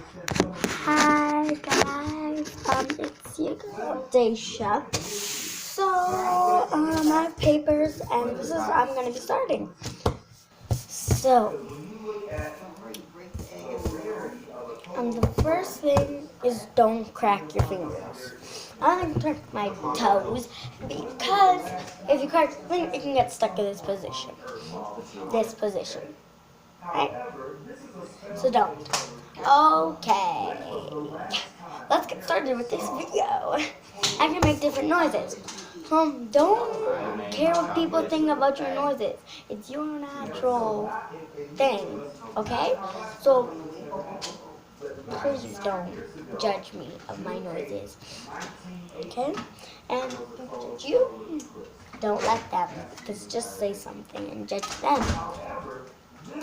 Hi guys, it's your girl Daisha. So I have papers and this is I'm gonna be starting. So the first thing is don't crack your fingers. I'm gonna crack my toes because if you crack your finger, it can get stuck in this position. Right? So don't. Okay. Let's get started with this video. I can make different noises. Don't care what people think about your noises. It's your natural thing, okay? So please don't judge me of my noises, okay? And people judge you, don't let them. Just say something and judge them.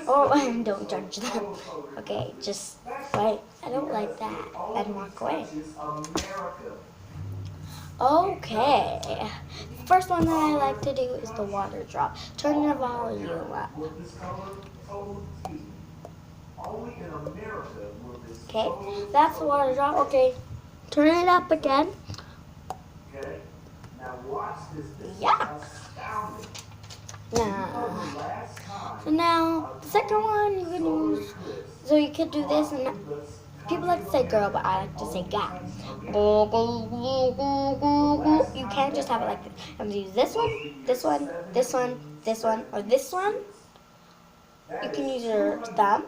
Or don't judge them. Okay, just wait. I don't like that. And walk away. Okay. First one that I like to do is the water drop. Turn the volume up. Okay, that's the water drop. Okay, turn it up again. Yeah. Now, the second one you can use, so you could do this, and people like to say girl, but I like to say guy. Go, go, go, go, go, go. You can't just have it like this. You have to use this one, this one, this one, this one, or this one. You can use your thumb,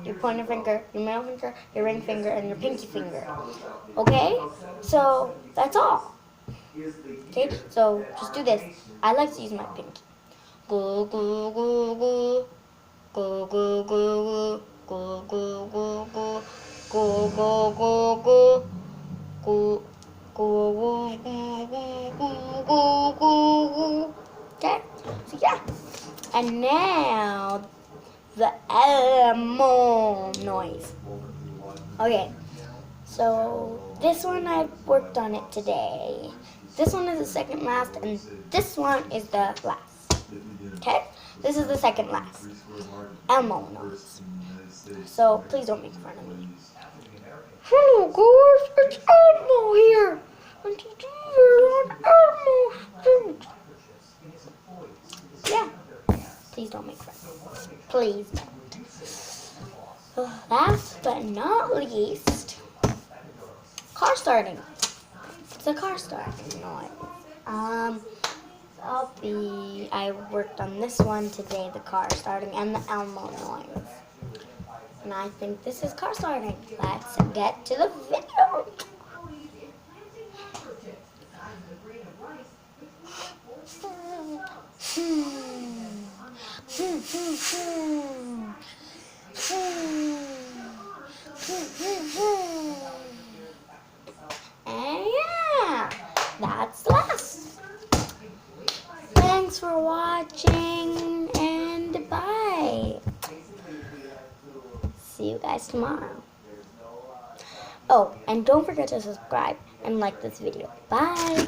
your pointer finger, your middle finger, your ring finger, and your pinky finger. Okay? So, that's all. Okay? So, just do this. I like to use my pinky. Go, go, go, go. Go, go, go, go. Go, go, go, go. Go, go, go, go. Go, go, go, go, go, go, go. Okay? So, yeah. And now, the Elmo noise. Okay. So, this one I worked on it today. This one is the second last, and this one is the last. Okay? This is the second last. Elmo noise. So, please don't make fun of me. Hello, guys. It's Elmo here. And today we're on Elmo Street. Yeah. Please don't make fun of me. Please don't. Last but not least, car starting. It's a car starting noise. I worked on this one today, the car starting and the Elmo noise. And I think this is car starting. Let's get to the video. And yeah, that's the last. Thanks for watching and bye. See you guys tomorrow. Oh, and don't forget to subscribe and like this video. Bye.